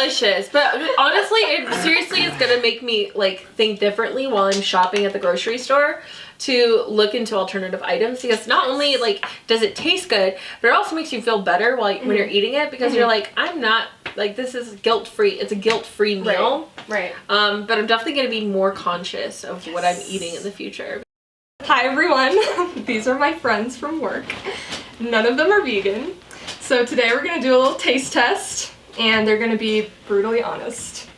delicious. But honestly, it seriously is gonna make me like think differently while I'm shopping at the grocery store to look into alternative items, because not only like does it taste good, but it also makes you feel better while when you're eating it, because you're like, I'm not like, this is guilt-free. It's a guilt-free meal. Right. But I'm definitely gonna be more conscious of what I'm eating in the future. Hi everyone. These are my friends from work. None of them are vegan. So today we're gonna do a little taste test, and they're gonna be brutally honest.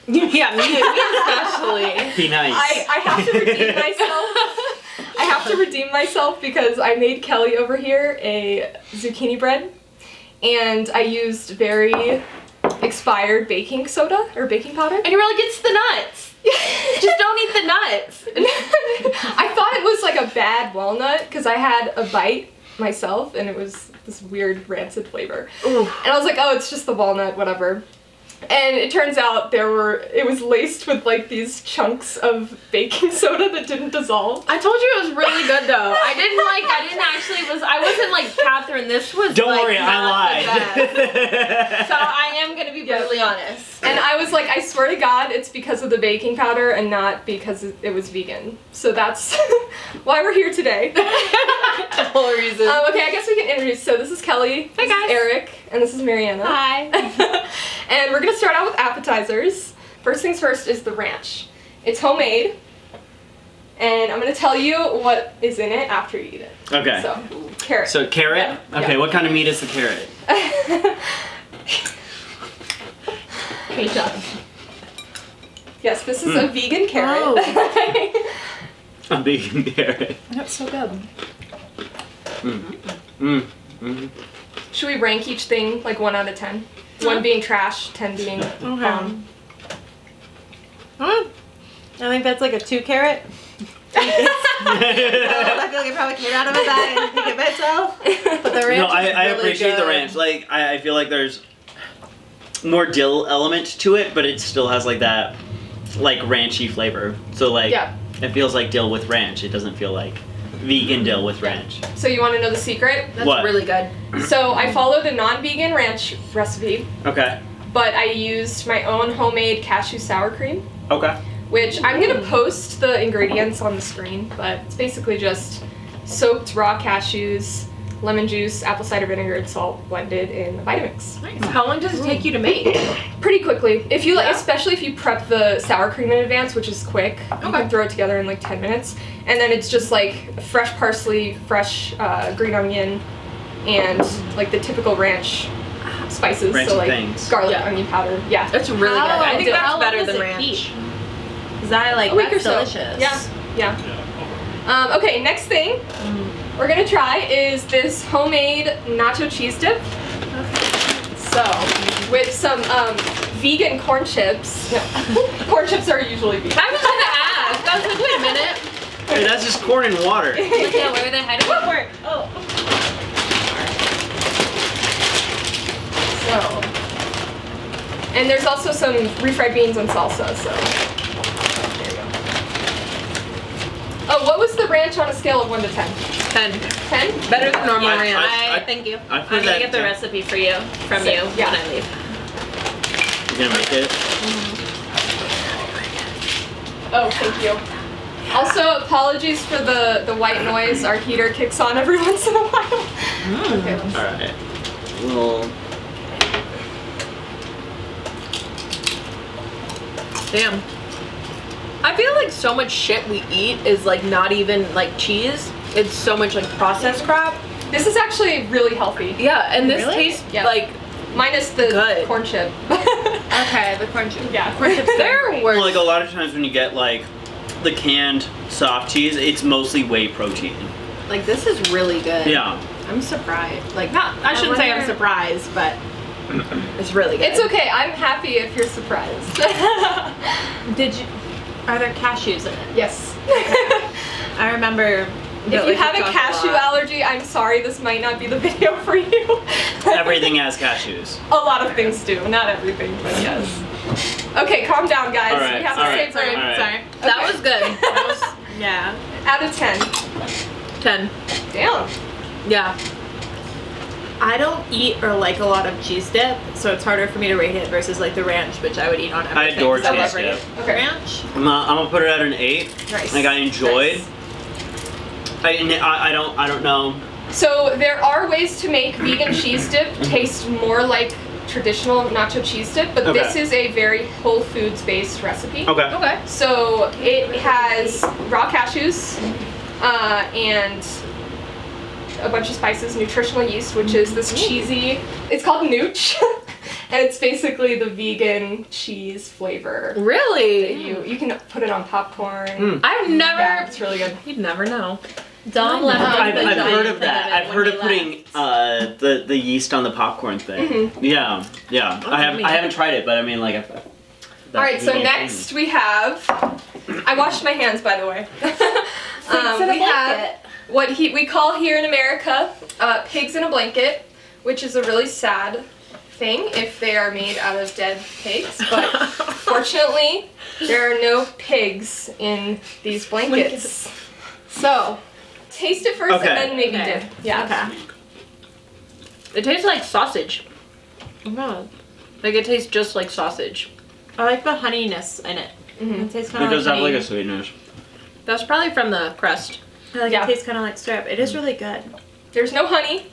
Yeah, me especially. Be nice. I have to redeem myself. I have to redeem myself because I made Kelly over here a zucchini bread, and I used very expired baking soda or baking powder. And you were like, it's the nuts. Just don't eat the nuts. I thought it was like a bad walnut because I had a bite myself and it was this weird rancid flavor. Ooh. And I was like, oh, it's just the walnut, whatever. And it turns out it was laced with like these chunks of baking soda that didn't dissolve. I told you it was really good though. I wasn't like, Catherine, this was Don't like, worry, I lied. So I am gonna be brutally honest. And I was like, I swear to God, it's because of the baking powder and not because it was vegan. So that's why we're here today. The whole reason. Okay, I guess we can introduce. So this is Kelly. Hi, this guys. is Eric, and this is Mariana. Hi. And we're gonna start out with appetizers. First things first is the ranch. It's homemade, and I'm gonna tell you what is in it after you eat it. Okay. So, carrot. So carrot? Yeah. Okay, Yeah. what kind of meat is the carrot? Great job. Yes, this is a vegan carrot. Oh. A vegan carrot. That's so good. Should we rank each thing like 1 out of 10? 1 being trash, 10 being bomb. I think that's like a 2 carrot. I feel like I probably came out of it that and think it myself. But the ranch No, I is really appreciate the good. ranch. Like, I feel like there's more dill element to it, but it still has like that, like, ranchy flavor. So like, it feels like dill with ranch. It doesn't feel like vegan dill with ranch. So you want to know the secret? That's What? really good. So I followed a non-vegan ranch recipe, Okay. but I used my own homemade cashew sour cream, Okay. which I'm going to post the ingredients on the screen, but it's basically just soaked raw cashews, lemon juice, apple cider vinegar, and salt blended in a Vitamix. Nice. How long does it take you to make? Pretty quickly. If you like, Yeah? especially if you prep the sour cream in advance, which is quick, you can throw it together in like 10 minutes. And then it's just like fresh parsley, fresh green onion, and like the typical ranch spices. Ranchy so like things. garlic, onion powder. Yeah. That's really good. How- I think how that's long better does than it ranch. keep? Cause I like A week that's or so. delicious. Yeah. Okay, next thing we're gonna try is this homemade nacho cheese dip. So, with some vegan corn chips. No, corn chips are usually vegan. I was gonna ask. I was like, wait a minute. Hey, that's just corn and water. Yeah, where are they hiding the pork? Oh. So, and there's also some refried beans and salsa. So, there you go. Oh, what was the ranch on a scale of 1 to 10? 10. 10? Better than normal I- ranch. I- Thank you. I I'm put gonna that get the down. recipe for you from So, you yeah. when I leave. You gonna make it? Oh, thank you. Also, apologies for the white noise. Our heater kicks on every once in a while. Okay, let's- All right. Well, Damn. I feel like so much shit we eat is like not even like cheese. It's so much like processed crap. This is actually really healthy. Yeah, and this Really? tastes Yeah. like Minus the Good. corn chip. Okay, the corn chip. Yeah. Corn chips. they're worse. like a lot of times when you get like the canned soft cheese, it's mostly whey protein. Like this is really good. Yeah. I'm surprised. Like not. I shouldn't say I'm wonder- surprised, but it's really good. It's okay. I'm happy if you're surprised. Are there cashews in it? Yes. I remember. If you have a cashew allergy, I'm sorry, this might not be the video for you. Everything has cashews. A lot of things do, not everything, but yes. Okay, calm down, guys. All right, We have all to right, save room. all right. Sorry. That Okay. was good. That was Yeah. Out of 10. 10. Damn. Yeah. I don't eat or like a lot of cheese dip, so it's harder for me to rate it versus like the ranch, which I would eat on everything. I adore 'cause I love cheese dip. Okay. ranch. I'm gonna put it at an 8. Nice. Like I enjoyed. Nice. I don't know. So there are ways to make vegan cheese dip taste more like traditional nacho cheese dip, but Okay. this is a very Whole Foods based recipe. Okay. Okay. So it has raw cashews and a bunch of spices, nutritional yeast, which is this cheesy, it's called nooch, and it's basically the vegan cheese flavor. Really? You can put it on popcorn. I've never. Yeah, it's really good. You'd never know. Dom left I've the heard giant of that. thing I've when heard he of putting left. the yeast on the popcorn thing. Yeah. I haven't tried it, but I mean like. All right, so next we have, I washed my hands by the way. We have what we call here in America pigs in a blanket, which is a really sad thing if they are made out of dead pigs, but fortunately there are no pigs in these blankets. So, taste it first Okay. and then maybe Okay. dip. Yeah. Okay. It tastes like sausage. Oh, Like it tastes just like sausage. I like the honeyness in it. It tastes kind It of does have honey. like a sweetness. That's probably from the crust. I like Yeah. It tastes kind of like syrup. It is really good. There's no honey,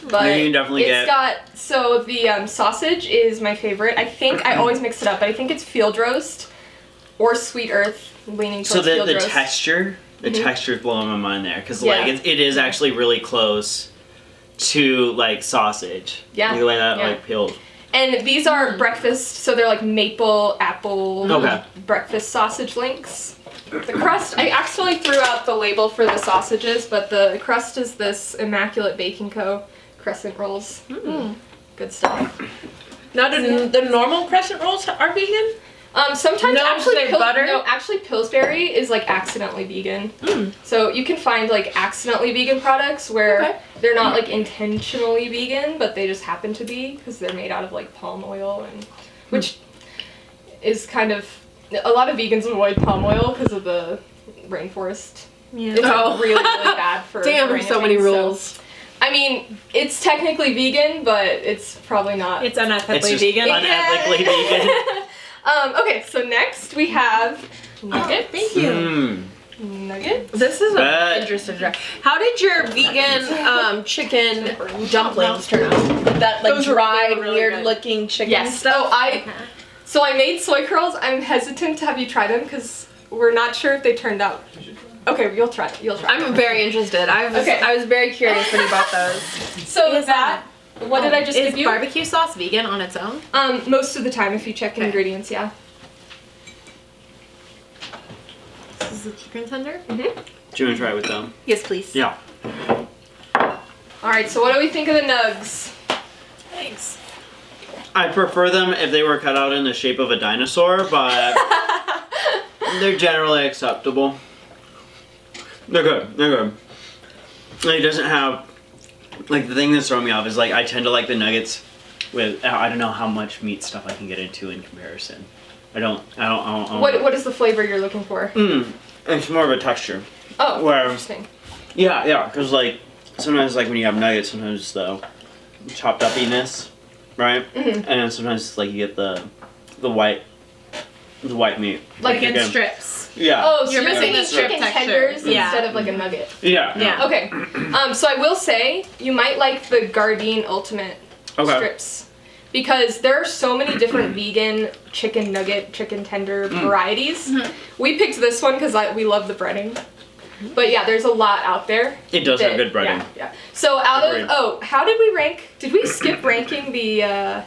but You can definitely it's get- got, so the sausage is my favorite. I think, I always mix it up, but I think it's field roast or sweet earth, leaning So towards field the roast. texture, texture is blowing my mind there because Yeah. like it is actually really close to like sausage. Yeah. The way that Yeah. like peeled. And these are breakfast, so they're like maple apple Okay. breakfast sausage links. The crust, I accidentally threw out the label for the sausages, but the crust is this Immaculate Baking Co. crescent rolls. Good stuff. Now, do the normal crescent rolls are vegan? Sometimes No, actually they butter? No, actually Pillsbury is like accidentally vegan. So you can find like accidentally vegan products where Okay. they're not like intentionally vegan, but they just happen to be because they're made out of like palm oil, and which is kind of, a lot of vegans avoid palm oil because of the rainforest. Yeah. It's like, Oh. really bad for Damn, so many orangutans, rules. I mean, it's technically vegan, but it's probably not. It's unethically It's just vegan. unethically vegan. Okay, so next we have nuggets. Thank you. Nuggets. This is Bet. an interesting try. How did your vegan chicken dumplings turn out? With that like Those were dried, really weird good. looking chicken Yes. stuff? So I made soy curls. I'm hesitant to have you try them because we're not sure if they turned out. Okay, you'll try. You'll try. I'm very interested. I was very curious when you bought those. So Is that. What did I just Is give you? barbecue sauce vegan on its own? Most of the time, if you check Okay. ingredients, yeah. This is a chicken tender? Do you want to try it with them? Yes, please. Yeah. All right. So what do we think of the nugs? Thanks. I prefer them if they were cut out in the shape of a dinosaur, but they're generally acceptable. They're good. They're good. Like, it doesn't have, like, the thing that's throwing me off is like I tend to like the nuggets with, I don't know how much meat stuff I can get into in comparison. I don't. What is the flavor you're looking for? It's more of a texture. Oh, Where- interesting. Yeah, because like sometimes like when you have nuggets, sometimes the chopped upiness, right? And then sometimes it's like you get the white meat. Like in chicken. strips. Yeah. Oh, so You're you're missing making the strip chicken texture. tenders Yeah. instead of like a nugget. Yeah. Yeah. Okay. So I will say you might like the Gardein Ultimate Okay. strips because there are so many different vegan chicken nugget, chicken tender varieties. We picked this one because we love the breading. But yeah, there's a lot out there. It does have good breading. Yeah. So Agreed. how did we rank? Did we skip ranking the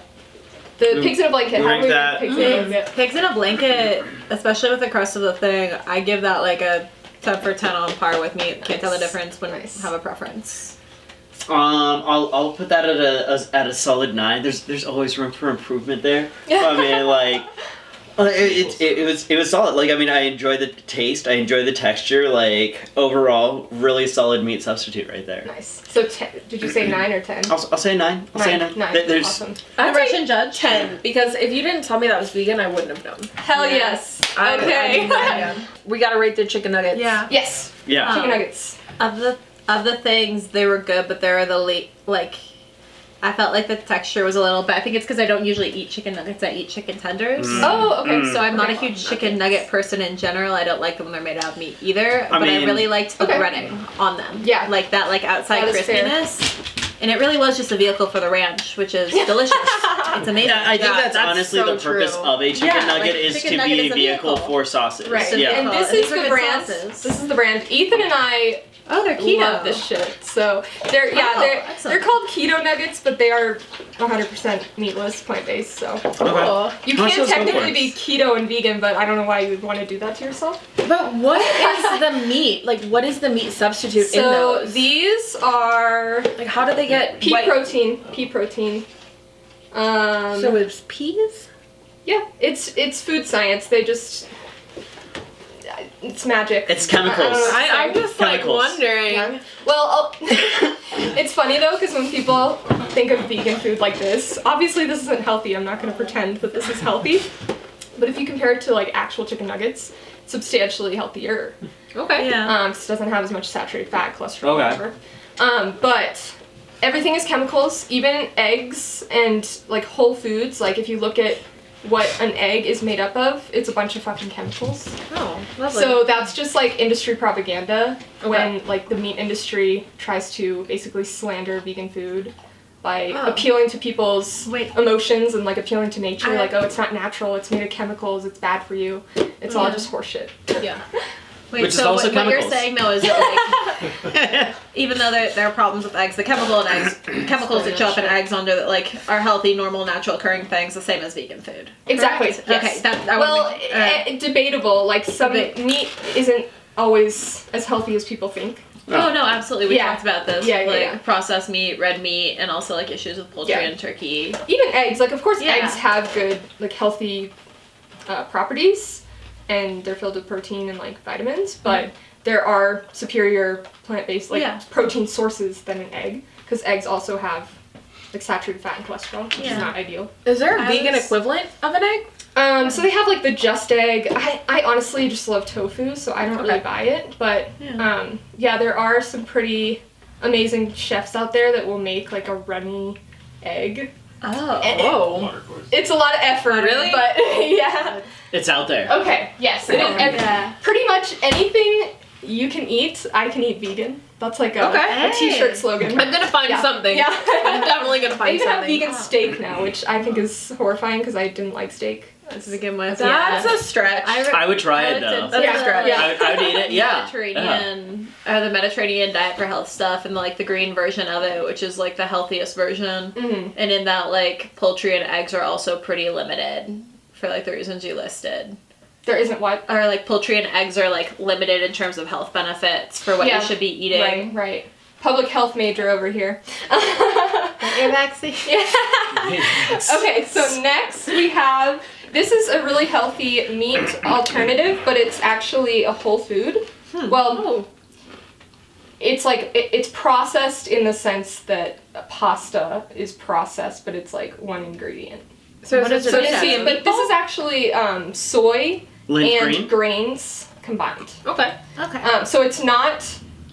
pigs in a blanket? How rank did we that- rank pigs in a blanket? Pigs in a blanket, especially with the crust of the thing, I give that like a 10 for 10 on par with meat. Can't tell the difference when Nice. I have a preference. I'll put that at a solid 9. There's always room for improvement there. I mean, like, it was solid. Like, I mean, I enjoy the taste. I enjoy the texture. Like, overall, really solid meat substitute right there. Nice. So did you say 9 or 10? I'll say 9. I'll say a 9. There's Awesome. I'd The say Russian judge? 10 because if you didn't tell me that was vegan, I wouldn't have known. Hell yes. Okay. We gotta rate the chicken nuggets. Yeah. Yes. yeah. Chicken nuggets. Of the things, they were good, but they were the I felt like the texture was a little, but I think it's because I don't usually eat chicken nuggets. I eat chicken tenders. Oh, okay. So I'm not a huge chicken nugget person in general. I don't like them when they're made out of meat either. But I really liked the breading on them. Yeah. Like that outside That is fair. crispiness. And it really was just a vehicle for the ranch, which is delicious. It's amazing. Yeah, I think that's honestly so the purpose true. of a chicken nugget is chicken to nugget be is a a vehicle vehicle. for sauces. Right. Yeah. And this These is are the good brand. sauces. This is the brand. Ethan and I Oh, they're keto. love this shit. So they're excellent. they're called keto nuggets, but they are 100% meatless, plant-based. So Okay. you How much can does it go technically for? be keto and vegan, but I don't know why you would want to do that to yourself. But what is the meat? Like, what is the meat substitute in So those? these are Like, how do they get pea white? protein. Pea protein. So it's peas? Yeah, it's food science. They just it's magic. It's chemicals. I'm just like Chemicals. wondering. Yeah. Well, it's funny though, because when people think of vegan food like this, obviously this isn't healthy. I'm not going to pretend that this is healthy. But if you compare it to like actual chicken nuggets, it's substantially healthier. Okay. Yeah. Because it doesn't have as much saturated fat, cholesterol, Okay. whatever. But everything is chemicals, even eggs and like whole foods. Like if you look at what an egg is made up of, it's a bunch of fucking chemicals. Oh, lovely. So that's just like industry propaganda Okay. when like the meat industry tries to basically slander vegan food by Oh. appealing to people's Wait. emotions and like appealing to nature. I- Like, oh, it's not natural, it's made of chemicals, it's bad for you. It's all Yeah. just horseshit. yeah. Wait, Which is so also what you're chemicals. saying though is that like, even though there are problems with eggs, the chemicals that show up in eggs under that like are healthy, normal, natural occurring things, the same as vegan food. Exactly. Correct? Yes. Okay. That Well, would make, debatable. Like some Debate. meat isn't always as healthy as people think. Oh no, absolutely. We Yeah. talked about this. Yeah, yeah, like yeah. processed meat, red meat, and also like issues with poultry Yeah. and turkey. Even eggs, like of course Yeah. eggs have good like healthy properties, and they're filled with protein and like vitamins, but there are superior plant-based like Yeah. protein sources than an egg, because eggs also have like saturated fat and cholesterol, which Yeah. is not ideal. Is there a I vegan was- equivalent of an egg? So they have like the Just Egg. I honestly just love tofu, so I don't really Okay. buy it. But Yeah. yeah, there are some pretty amazing chefs out there that will make like a runny egg. Oh. And Whoa. it's a lot of effort, Really? but yeah. It's out there. Okay, yes. Yeah. Pretty much anything you can eat, I can eat vegan. That's like a, Okay. a t-shirt Hey. slogan. I'm gonna find Yeah. something. Yeah. I'm definitely gonna They find even have something. vegan steak now, which I think is horrifying because I didn't like steak. To begin with, That's yeah. a stretch. I would try it though. That's Yeah. a stretch. Yeah. I would eat it. Yeah. Mediterranean, the Mediterranean diet for health stuff, and like the green version of it, which is like the healthiest version. Mhm. And in that, like poultry and eggs are also pretty limited for like the reasons you listed. There isn't what? Or like poultry and eggs are like limited in terms of health benefits for what Yeah. you should be eating. Right, right. Public health major over here. Get your vaccine. Okay, so next we have, this is a really healthy meat alternative, but it's actually a whole food. Well, Oh. it's like, it's processed in the sense that pasta is processed, but it's like one ingredient. So What is is it? it made So out see, of? But this is actually soy Lint and green. grains combined. Okay. Okay. So it's not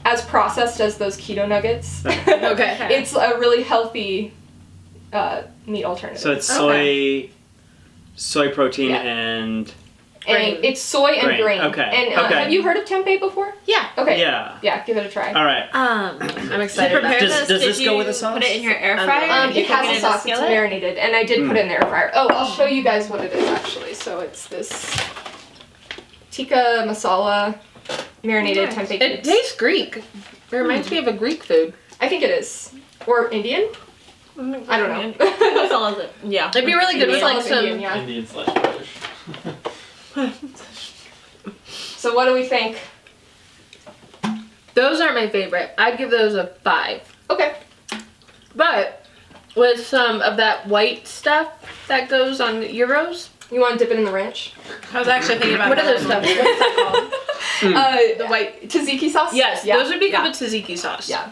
as processed as those keto nuggets. Okay. It's a really healthy meat alternative. So it's Okay. soy protein Yeah. and and it's soy and Grain. grain. Okay. And Okay. have you heard of tempeh before? Yeah. Okay. yeah. Yeah, give it a try. All right. I'm To excited. prepare Does- this, does did this go you with the sauce? Put it in your air I fryer. love Did you It cook has in a sauce. It's skillet? marinated, and I did put it in the air fryer. Oh, I'll show you guys what it is actually. So it's this tikka masala marinated Nice. tempeh It cubes. tastes Greek. It reminds me of a Greek food. I think it is, or Indian. I don't know. That's all it. Yeah. It'd be really good with Masala like is some. Indian, yeah. Indian /British. So what do we think? Those aren't my favorite. I'd give those a 5. Okay. But with some of that white stuff that goes on gyros. You want to dip it in the ranch? I was actually thinking about What are that. those stuff? What is that called? The white tzatziki sauce. Yes, Yeah. those would be good Yeah. with tzatziki sauce. Yeah.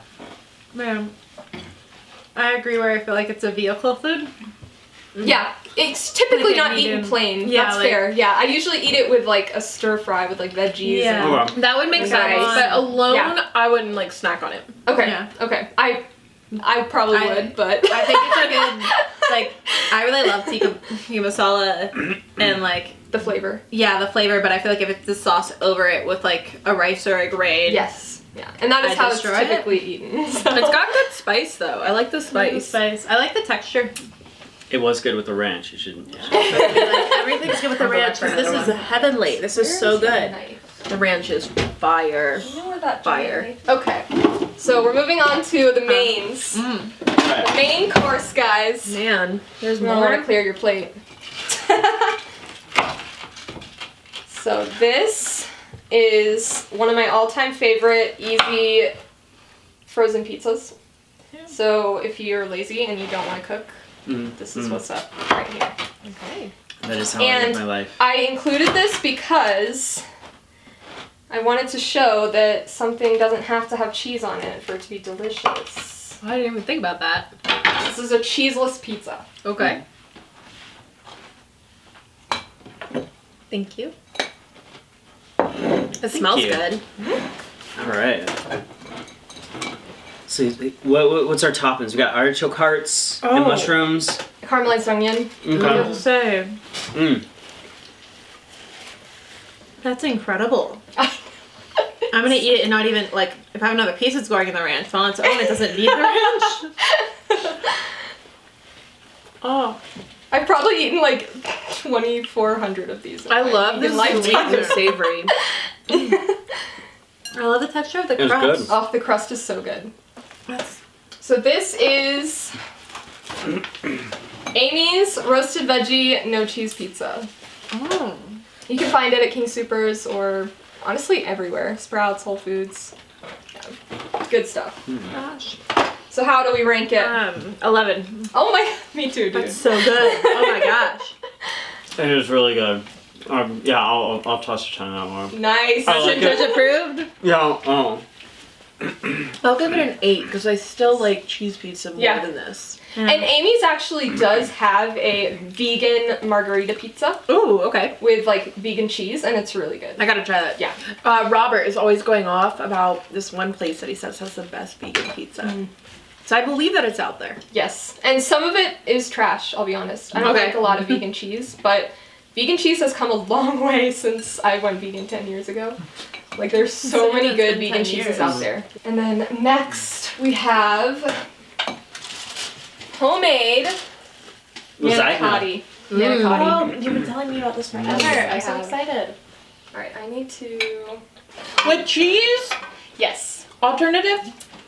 Man, I agree where I feel like it's a vehicle food. Yeah, it's typically Like not a eaten medium- plain. Yeah, That's like- fair. Yeah, I usually eat it with like a stir fry with like veggies. Yeah. and- Okay. That would make Okay. sense, but alone, Yeah. I wouldn't like snack on it. Okay. Yeah. Okay. I probably I- would, but I think it's a good, like, I really love tikka masala and, like, the flavor. yeah, the flavor, but I feel like if it's the sauce over it with, like, a rice or a grain. Yes. Yeah. And that is I how it's destroy it. typically eaten. So. It's got good spice though. I like the spice. I like the texture. It was good with the ranch. You shouldn't. Like, everything's good with the ranch. This is heavenly. This is so good. The ranch is fire. You know where that Fire. Okay. So we're moving on to the mains. The main course, guys. Man, there's You want to more. clear your plate. So this is one of my all-time favorite easy frozen pizzas. So if you're lazy and you don't want to cook, this is what's up right here. Okay. That is how I live my life. I included this because I wanted to show that something doesn't have to have cheese on it for it to be delicious. I didn't even think about that. This is a cheeseless pizza. Okay. Thank you. It smells you. good. All right. So, what's our toppings? We got artichoke hearts and mushrooms. Caramelized onion. Okay. So, Mm. that's incredible. I'm gonna eat it and not even, like, if I have another piece, it's going in the ranch. On its own, it doesn't need the ranch. Oh. I've probably eaten like 2,400 of these. in I my love this vegan sweet lifetime. and savory. I love the texture of the It was crust. good. Oh, the crust is so good. That's- So this is Amy's roasted veggie no cheese pizza. Oh. You can find it at King Soopers or honestly everywhere. Sprouts, Whole Foods. Yeah. Good stuff. Gosh. So how do we rank it? 11. Oh my, me too, dude. That's so good. Oh my gosh. It is really good. Yeah, I'll toss a 10 on that one. Nice. I like it. Judge approved? Yeah. Oh. I'll give it an 8 because I still like cheese pizza more Yeah. than this. And Amy's actually does have a vegan margarita pizza Ooh, okay. with like vegan cheese, and it's really good. I gotta try that. Yeah. Robert is always going off about this one place that he says has the best vegan pizza. So I believe that it's out there. Yes, and some of it is trash, I'll be honest. I don't Okay. like a lot of vegan cheese, but vegan cheese has come a long way since I went vegan 10 years ago. Like, there's so many it's good been vegan 10 cheeses years. out there. And then next, we have homemade manicotti. Manicotti. Oh, you've been telling me about this forever. Yes, I'm so I have. excited. Alright, I need to... With cheese? Yes. Alternative?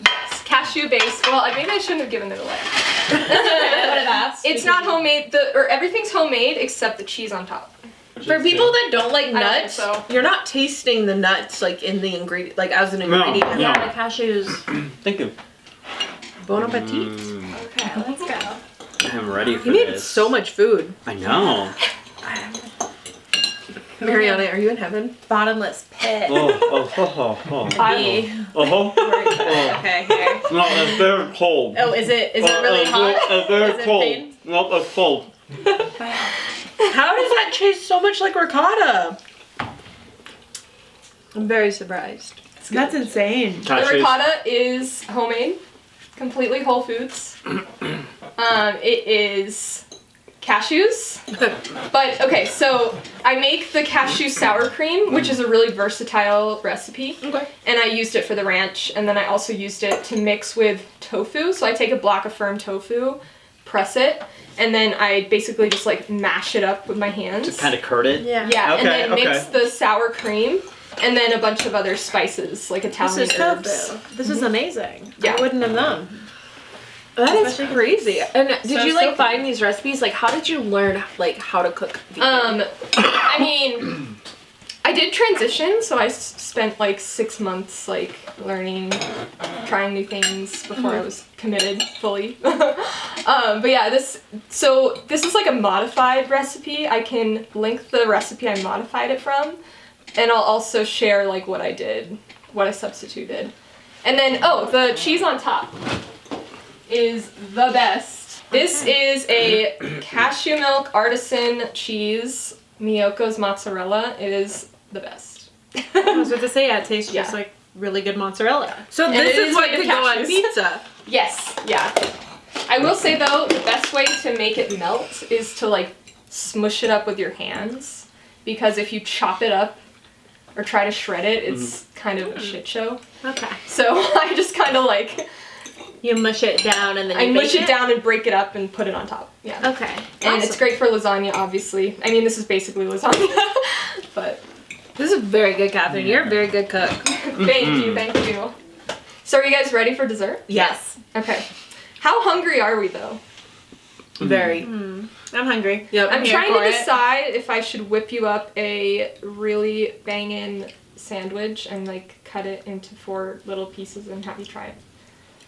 Yes. Cashew based. Well, maybe I shouldn't have given it away. I would have asked. It's not homemade. Everything's homemade except the cheese on top. For people that don't like I don't think nuts, so. you're not tasting the nuts like in the ingredient, like as an No, ingredient. no. Yeah, the cashews. Thank you. Bon appetit. Okay, let's go. I'm ready for You made this. so much food. I know. Mariana, are you in heaven? Bottomless pit. Oh. Be. Oh. Okay, here. No, it's very cold. Oh, is it really hot? It's very Is it cold. pain? No, it's cold. How does that taste so much like ricotta? I'm very surprised. That's insane. The ricotta is homemade, completely Whole Foods. It is cashews. But okay, so I make the cashew sour cream, which is a really versatile recipe. Okay. And I used it for the ranch, and then I also used it to mix with tofu. So I take a block of firm tofu, press it, and then I basically just like mash it up with my hands. To kind of curd it? Yeah. Yeah, and Okay, then mix the sour cream, and then a bunch of other spices like Italian This is herbs. tofu. This is amazing. Yeah. I wouldn't have known. That is Especially- crazy. And did So you like soapy. find these recipes? Like, how did you learn like how to cook vegan? I mean, I did transition, so I spent like 6 months like learning, trying new things before I was committed fully. But yeah, this is like a modified recipe. I can link the recipe I modified it from, and I'll also share like what I did, what I substituted. And then, the cheese on top is the best. This is a cashew milk artisan cheese, Miyoko's mozzarella. It is the best. I was about to say, yeah, it tastes Yeah. just like really good mozzarella. So And this it is is what made of could go on cashews. pizza. Yes, yeah. I will say though, the best way to make it melt is to like smush it up with your hands, because if you chop it up or try to shred it, it's kind of a shit show. Okay. So I just kind of like You mush it down and then you I mush bake it down and break it up and put it on top. Yeah. Okay. And it's great for lasagna, obviously. I mean, this is basically lasagna, but This is very good, Catherine. You're a very good cook. thank you, thank you. So are you guys ready for dessert? Yes. Okay. How hungry are we though? Very. I'm hungry. Yep. I'm here trying for to it. decide if I should whip you up a really bangin' sandwich and like cut it into 4 little pieces and have you try it.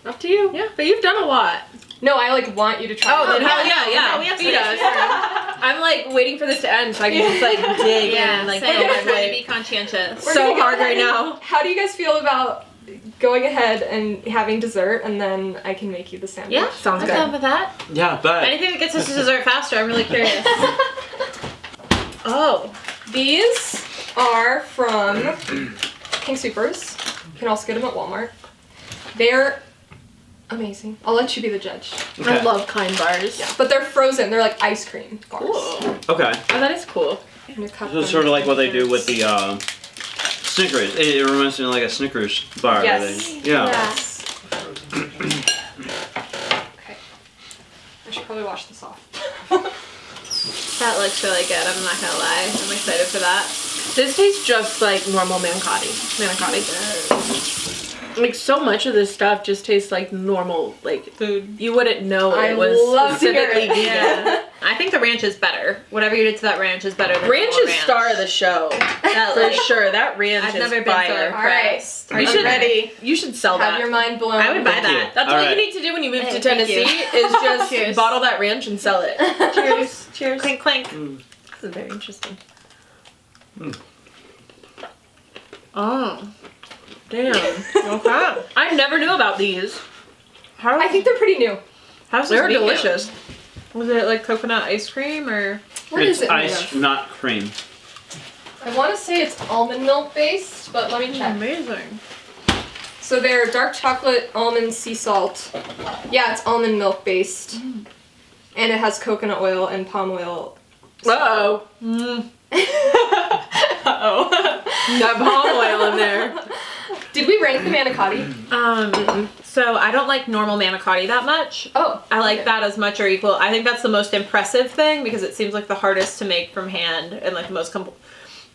Up to you. Yeah. But you've done a lot. No, I like want you to try Oh, it. then hell yeah, yeah. No, we have Feed space. us. I'm like waiting for this to end so I can just like dig Yeah, in. Like, same. oh, I'm trying to like, be conscientious. We're so gonna go hard ahead right and- now. How do you guys feel about going ahead and having dessert and then I can make you the sandwich? Yeah, Sounds I'm good. down with that. Yeah, but Anything that gets us to dessert faster, I'm really curious. Oh. These are from King Supers. You can also get them at Walmart. They're amazing. I'll let you be the judge. I love Klein bars. Yeah, but they're frozen. They're like ice cream bars. Cool. Okay. Oh, that is cool. And you cut So it's them sort of like what they do into with the Snickers. It reminds me of like a Snickers bar. Yes. I think. Yeah. Yes. Okay. I should probably wash this off. That looks really good, I'm not gonna lie. I'm excited for that. This tastes just like normal manicotti. Like so much of this stuff just tastes like normal, like Food. you wouldn't know I it was love to hear specifically it. vegan. Yeah. I think the ranch is better. Whatever you did to that ranch is better than Ranch normal is star of the show. That, For like, sure. That ranch I've is never been so fire. impressed. All right. You Are should ready? You should sell Have that. your mind blown. I would buy Thank you. that. That's All what right. you need to do when you move Hey, to thank you. Tennessee is just Cheers. bottle that ranch and sell it. Cheers. Cheers. Clink, clink. This is very interesting. Oh. Damn. Okay. I never knew about these. How, I think they're pretty new. how's They're this vegan? delicious. Was it like coconut ice cream or? What it's is it made ice, of? not cream. I want to say it's almond milk based, but let me check. Amazing. So they're dark chocolate, almond, sea salt. Yeah, it's almond milk based. And it has coconut oil and palm oil. Uh-oh. Uh-oh. Got palm oil in there. Did we rank the manicotti? So I don't like normal manicotti that much. Oh. I like okay. that as much or equal. I think that's the most impressive thing because it seems like the hardest to make from hand and like the most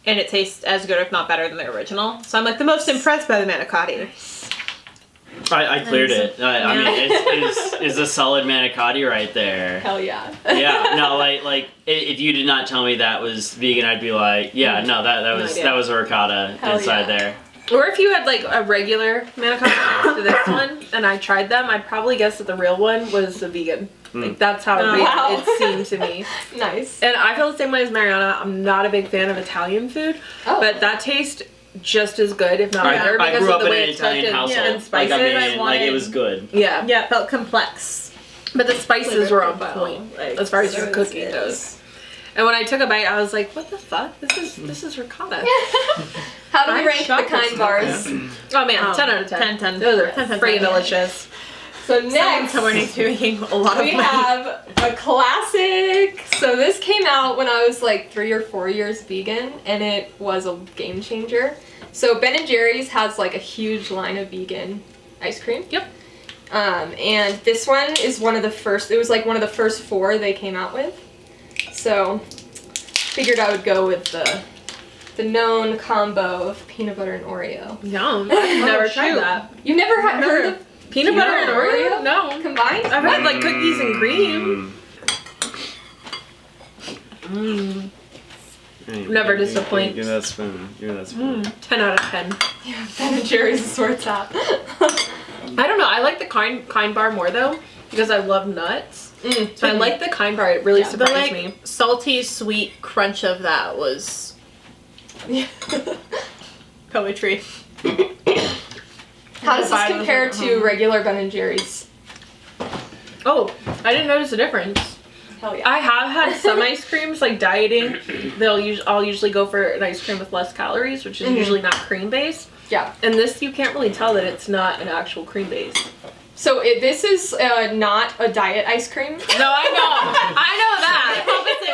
and it tastes as good if not better than the original. So I'm like the most impressed by the manicotti. I cleared it. I mean, it's a solid manicotti right there. Hell yeah. Yeah, no, like if you did not tell me that was vegan, I'd be like, yeah, no, that was a ricotta Hell inside yeah. there. Or if you had like a regular manicotti next to this one and I tried them, I'd probably guess that the real one was the vegan. Like that's how Wow. it seemed to me. Nice. And I feel the same way as Mariana. I'm not a big fan of Italian food, Oh. but that tastes just as good, if not I better, grew because up of the in way an it's cooked Italian household. and spices. Like, I I mean, wanted- it was good. Yeah, Yeah, it felt complex. but the spices were on profile, point like, as far as so your it cooking is. goes. And when I took a bite, I was like, "What the fuck? This is ricotta." How do we I'm rank the shocked kind it's bars? Oh man, Oh, 10 out of 10. 10. Those are 10, freaking 10. delicious. So next, Someone needs to be making a lot of we money. have a classic. So this came out when I was like 3 or 4 years vegan, and it was a game changer. So Ben & Jerry's has like a huge line of vegan ice cream. Yep. And this one is one of the first. It was like one of the first 4 they came out with. So figured I would go with the known combo of peanut butter and Oreo. Yum. I've never tried that. You never heard of Peanut butter and Oreo? No. combined? I've had like cookies and cream. Never disappoint. Give that spoon. Give that spoon. 10 out of 10. Yeah, Ben & Jerry's is where it's at. I don't know. I like the kind bar more though because I love nuts. So I like the kind bar. It really The surprised like me. salty, sweet crunch of that was poetry. How does this If I was compare at to home. regular Ben & Jerry's? Oh, I didn't notice a difference. Hell yeah. I have had some ice creams like dieting. I'll usually go for an ice cream with less calories, which is usually not cream based. Yeah. And this you can't really tell that it's not an actual cream base. So this is not a diet ice cream. No, I know that.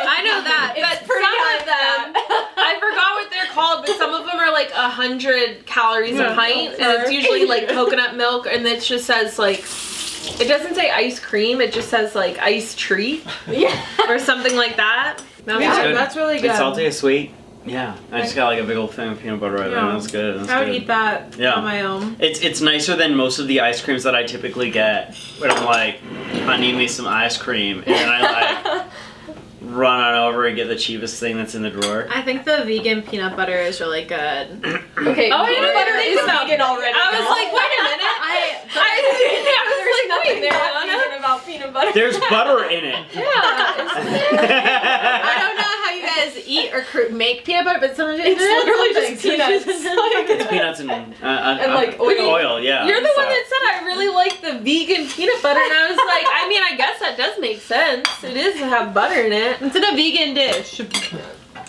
I know that. It's But pretty some high of them, I forgot what they're called, but some of them are like 100 calories a pint, and it's usually like coconut milk, and it just says like, it doesn't say ice cream, it just says like ice treat. Yeah. Or something like that. That's really good. It's salty, it's sweet. Yeah, I just got like a big old thing of peanut butter right there. That's good. That's I would good. eat that on my own. It's nicer than most of the ice creams that I typically get. When I'm like, I need me some ice cream, and then I like run on over and get the cheapest thing that's in the drawer. I think the vegan peanut butter is really good. Okay. Oh, I peanut didn't butter think is about vegan already. I was like, wait a minute. There's nothing there, not Anna. vegan about peanut butter. There's butter in it. I don't know how you guys eat or make peanut butter, but sometimes It's literally just peanuts. It's peanuts and like oil. Yeah. You're the one that said I really like the vegan peanut butter, and I was like, I mean, I guess that does make sense. It is to have butter in it. It's in a vegan dish.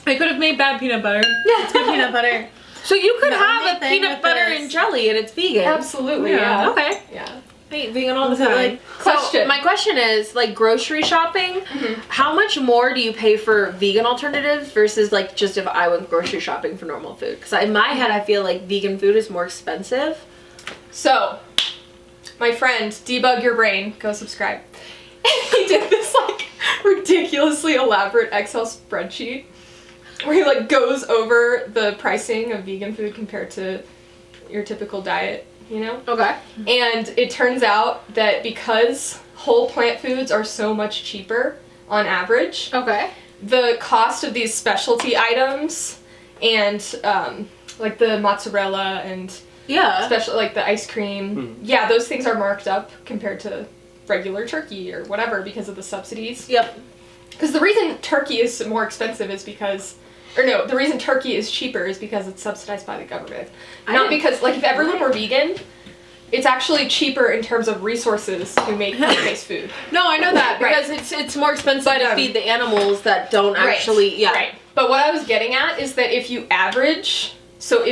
I could have made bad peanut butter. It's good peanut butter. So you could The have only a thing peanut with butter this- and jelly, and it's vegan. Absolutely. Yeah. Okay. Yeah. I eat vegan all the Was it, time. like, question? So my question is, like, grocery shopping, how much more do you pay for vegan alternatives versus, like, just if I went grocery shopping for normal food? Because in my head, I feel like vegan food is more expensive. So, my friend, Debug Your Brain, go subscribe. He did this like ridiculously elaborate Excel spreadsheet where he like goes over the pricing of vegan food compared to your typical diet, you know? Okay. And it turns out that because whole plant foods are so much cheaper on average, Okay. the cost of these specialty items and like the mozzarella and Yeah. especially like the ice cream, yeah, those things are marked up compared to regular turkey or whatever because of the subsidies. Yep. Because the reason turkey is more expensive is because, or no, the reason turkey is cheaper is because it's subsidized by the government. Not because, like, if everyone were vegan, it's actually cheaper in terms of resources to make plant-based food. No, I know that Right. because it's more expensive But, to feed the animals that don't actually. Yeah. Right. But what I was getting at is that if you average, so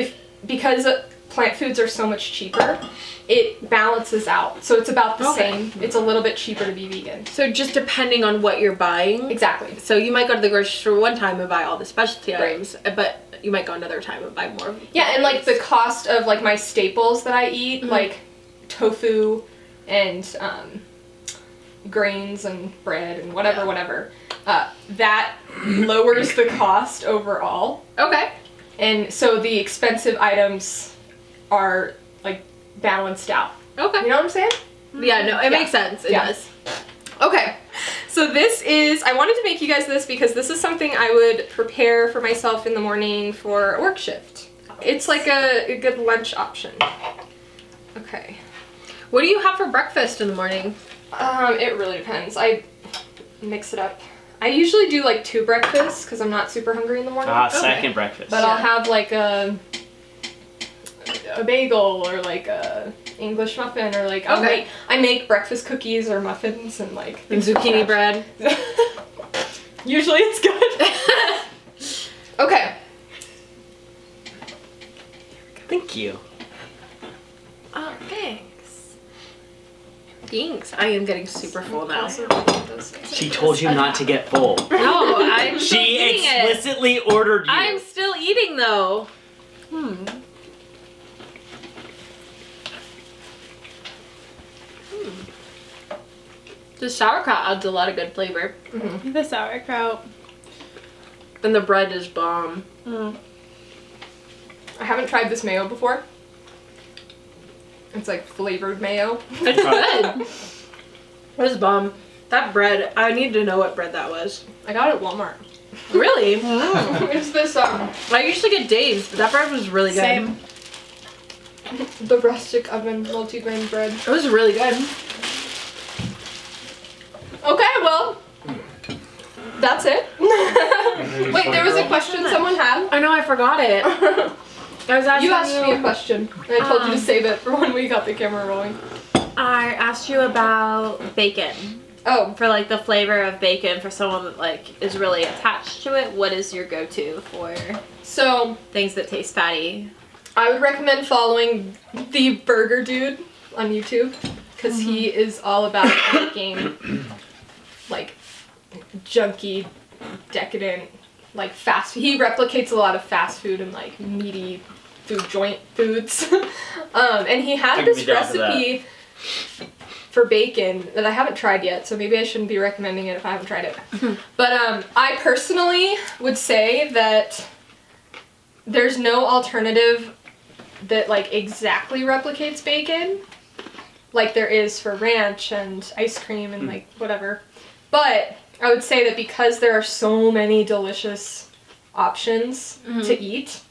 because plant foods are so much cheaper, it balances out. So it's about the same. It's a little bit cheaper to be vegan. So just depending on what you're buying. Exactly. So you might go to the grocery store one time and buy all the specialty Right. items, but you might go another time and buy more. Yeah, and like the cost of like my staples that I eat, like tofu and grains and bread and whatever, that lowers the cost overall. Okay. And so the expensive items are like balanced out. Okay. You know what I'm saying? Yeah, no, it makes sense. It Yeah. does. Okay. So this is, I wanted to make you guys this because this is something I would prepare for myself in the morning for a work shift. It's like a good lunch option. Okay. What do you have for breakfast in the morning? It really depends. I mix it up. I usually do like 2 breakfasts because I'm not super hungry in the morning. Second breakfast. But I'll have like a bagel or like a English muffin or like I make breakfast cookies or muffins and like And zucchini bread. Usually it's good. Okay. Thank you. Oh, thanks. Thanks. I am getting super full now. She told you not to get full. No, I'm still She eating it. explicitly ordered you. I'm still eating though. The sauerkraut adds a lot of good flavor. The sauerkraut. And the bread is bomb. I haven't tried this mayo before. It's like flavored mayo. It's good. It was bomb. That bread, I need to know what bread that was. I got it at Walmart. Really? It's this I usually get Dave's, but that bread was really good. Same. the rustic oven multi-grain bread. It was really good. Okay, well, that's it. Wait, there was a question someone had. I know, I forgot it. I was asking You asked me a question, and I told you to save it for when we got the camera rolling. I asked you about bacon. Oh, For like the flavor of bacon for someone that like is really attached to it. What is your go-to for so things that taste fatty? I would recommend following the Burger Dude on YouTube. because he is all about making like junky, decadent, like fast. He replicates a lot of fast food and like meaty food joint foods. And he had this recipe for bacon that I haven't tried yet, so maybe I shouldn't be recommending it if I haven't tried it. But I personally would say that there's no alternative that like exactly replicates bacon like there is for ranch and ice cream and like whatever. But I would say that because there are so many delicious options to eat,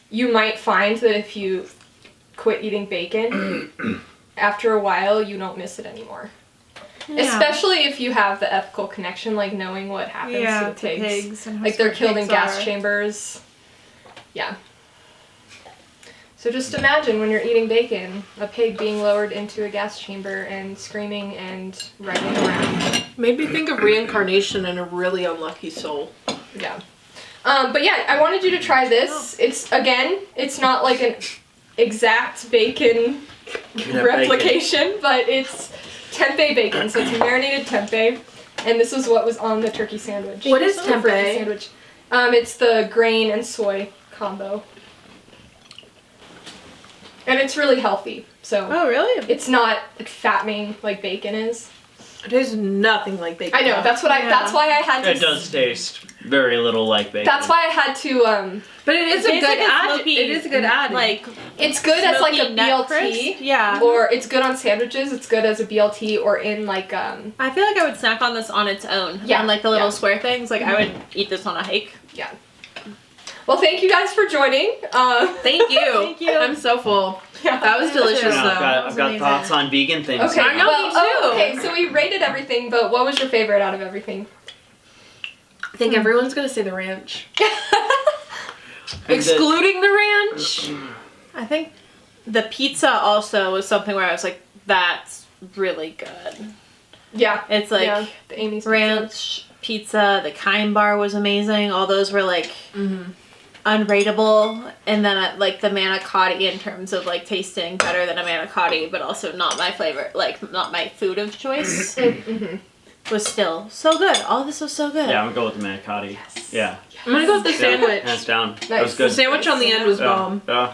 you might find that if you quit eating bacon, after a while you don't miss it anymore. Yeah. Especially if you have the ethical connection, like knowing what happens to the pigs and like they're killed in gas chambers. Yeah. So just imagine when you're eating bacon, a pig being lowered into a gas chamber and screaming and writhing around. Made me think of reincarnation and a really unlucky soul. Yeah. But yeah, I wanted you to try this. It's not like an exact bacon replication, but it's tempeh bacon. So it's marinated tempeh, and this is what was on the turkey sandwich. What is tempeh? Sandwich. It's the grain and soy combo. And it's really healthy. So Oh, really? it's not like fattening like bacon is. It tastes nothing like bacon. I know, that's why I had to It does taste very little like bacon. That's why I had to But it is a good add. It is a good add. Like, it's good as like a nut BLT. crisp. Yeah. Or it's good on sandwiches, it's good as a BLT or in like I feel like I would snack on this on its own. Yeah. On like the little Yeah. square things. Like, I would eat this on a hike. yeah. Well, thank you guys for joining. Thank you. Thank you. I'm so full. Yeah. That was delicious Yeah, though. I've got thoughts on vegan things. Okay, I know, well, me too. okay, so we rated everything, but what was your favorite out of everything? I think everyone's gonna say the ranch. And Excluding the ranch. I think the pizza also was something where I was like, that's really good. Yeah. It's like the Amy's pizza. ranch pizza, the Klein bar was amazing. All those were like unrateable. And then like the manicotti in terms of like tasting better than a manicotti, but also not my flavor, like not my food of choice. Was still so good. All this was so good. Yeah, I'm gonna go with the manicotti. Yes. Yeah. I'm gonna go with the sandwich. Hands down. Nice. That was The good. sandwich on the end was bomb. Yeah.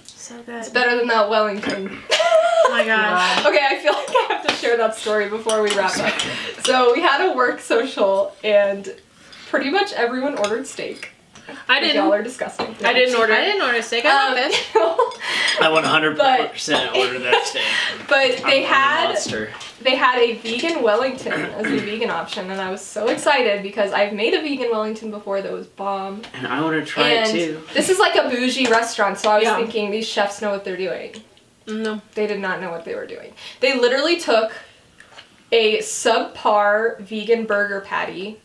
So good. It's better than that Wellington. Oh my gosh. Okay, I feel like I have to share that story before we wrap up. So we had a work social and pretty much everyone ordered steak. I Y'all didn't. are disgusting. I didn't order. I didn't order steak. I want fish. I 100% order that steak. But they I'm a had monster. a vegan Wellington as the vegan option, and I was so excited because I've made a vegan Wellington before that was bomb. And I want to try And it too. this is like a bougie restaurant, so I was Yeah. thinking these chefs know what they're doing. No. They did not know what they were doing. They literally took a subpar vegan burger patty,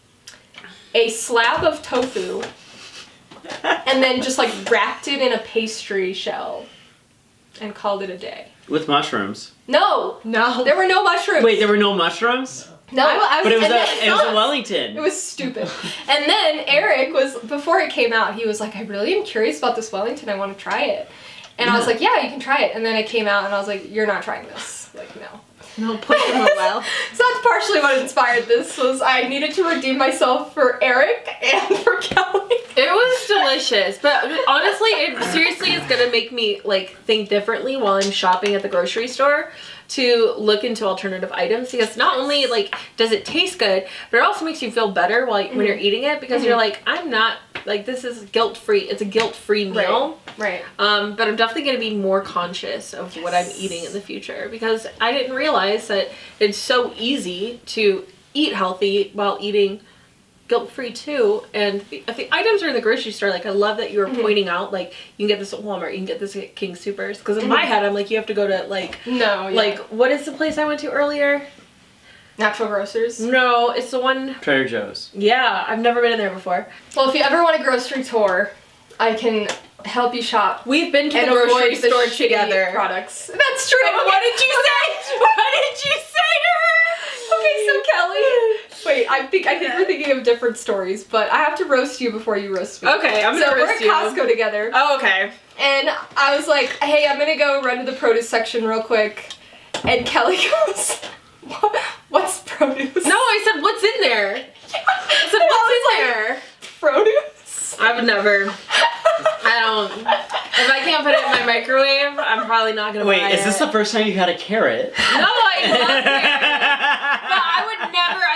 a slab of tofu, and then just like wrapped it in a pastry shell and called it a day. With mushrooms. No! No. There were no mushrooms. Wait, there were no mushrooms? No. But it was and then a Wellington. It was stupid. And then Eric was, before it came out, he was like, I really am curious about this Wellington. I want to try it. And I was like, yeah, you can try it. And then it came out and I was like, you're not trying this. Like, no. No, push them a well. So that's partially what inspired this, was I needed to redeem myself for Eric and for Kelly. It was delicious, but honestly, it seriously is gonna make me like think differently while I'm shopping at the grocery store to look into alternative items, because not only like does it taste good, but it also makes you feel better while when you're eating it, because you're like, I'm not like, this is guilt-free. It's a guilt-free meal. Right. But I'm definitely going to be more conscious of what I'm eating in the future, because I didn't realize that it's so easy to eat healthy while eating guilt-free too. And if the items are in the grocery store, like I love that you were pointing out, like you can get this at Walmart, you can get this at King Soopers, because in my head I'm like, you have to go to like, like what is the place I went to earlier? Natural Grocers. No, it's the one. Trader Joe's. Yeah, I've never been in there before. Well, if you ever want a grocery tour, I can help you shop. We've been to And the grocery avoid the store shitty together. products. That's true. And what did you say? What did you say to her? Okay, so Kelly. Wait, I think we're thinking of different stories, but I have to roast you before you roast me. Okay, I'm gonna so roast you. we're at Costco together. Oh, okay. And I was like, hey, I'm gonna go run to the produce section real quick. And Kelly goes, what's produce? No, I said, what's in there? I said, what's in there? Produce? I would never. I don't. If I can't put it in my microwave, I'm probably not gonna buy it. Wait, is this the first time you had a carrot? No, I love carrots. But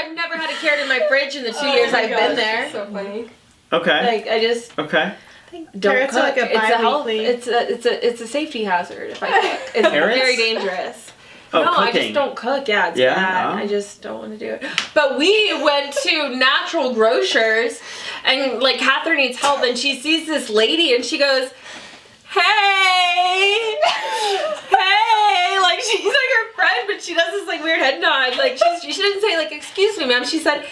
I've never had a carrot in my fridge in the 2 years I've been there. So funny. Okay. Like, I just Okay. don't Carrots cook. are like a It's a health. bi-weekly. It's a safety hazard if I cook. It's Carrots? very dangerous. Oh, no, I cooking. just don't cook. Yeah, it's Yeah? bad. Oh. I just don't want to do it. But we went to Natural Grocers, and like Catherine needs help, and she sees this lady, and she goes, "Hey, hey!" Like she's like her friend, but she does this like weird head nod. Like she didn't say like "Excuse me, ma'am." She said,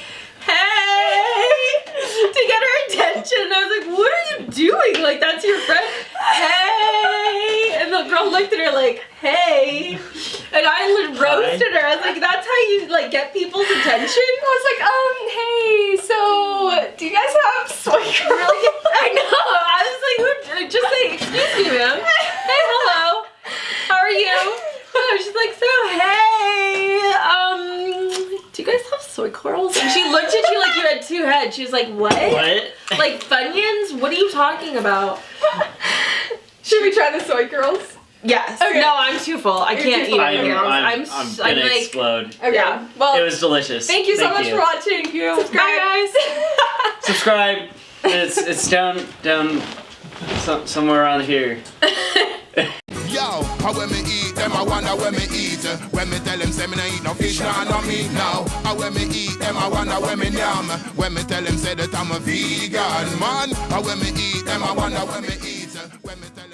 "Hey," to get her attention. And I was like, "What are you doing? Like that's your friend? Hey!" And the girl looked at her like, "Hey," and I roasted her. I was like, "That's how you like get people's attention." I was like, hey, so do you guys have soy curls? I know. I was like, just say, "Excuse me, ma'am." "Hey, hello. How are you?" Oh, she's like, "So, hey, do you guys have soy curls?" And she looked at you like you had two heads. She was like, "What? What? Like Funyuns? What are you talking about?" Should we try the soy curls? Yes. Okay. No, I'm too full. I You're can't too eat full. anything else. I'm gonna like, explode. Okay. Yeah. Well, It was delicious. thank you so much for watching. Subscribe. Bye, guys. Subscribe. It's down somewhere around here. Yo, how when me eat them, I wonder when me eat. When me tell them say me no eat no fish, nah, no meat now. How when me eat them, I wonder when me yam. When me tell them say that I'm a vegan man. How when me eat them, I wonder when me eat. When me tell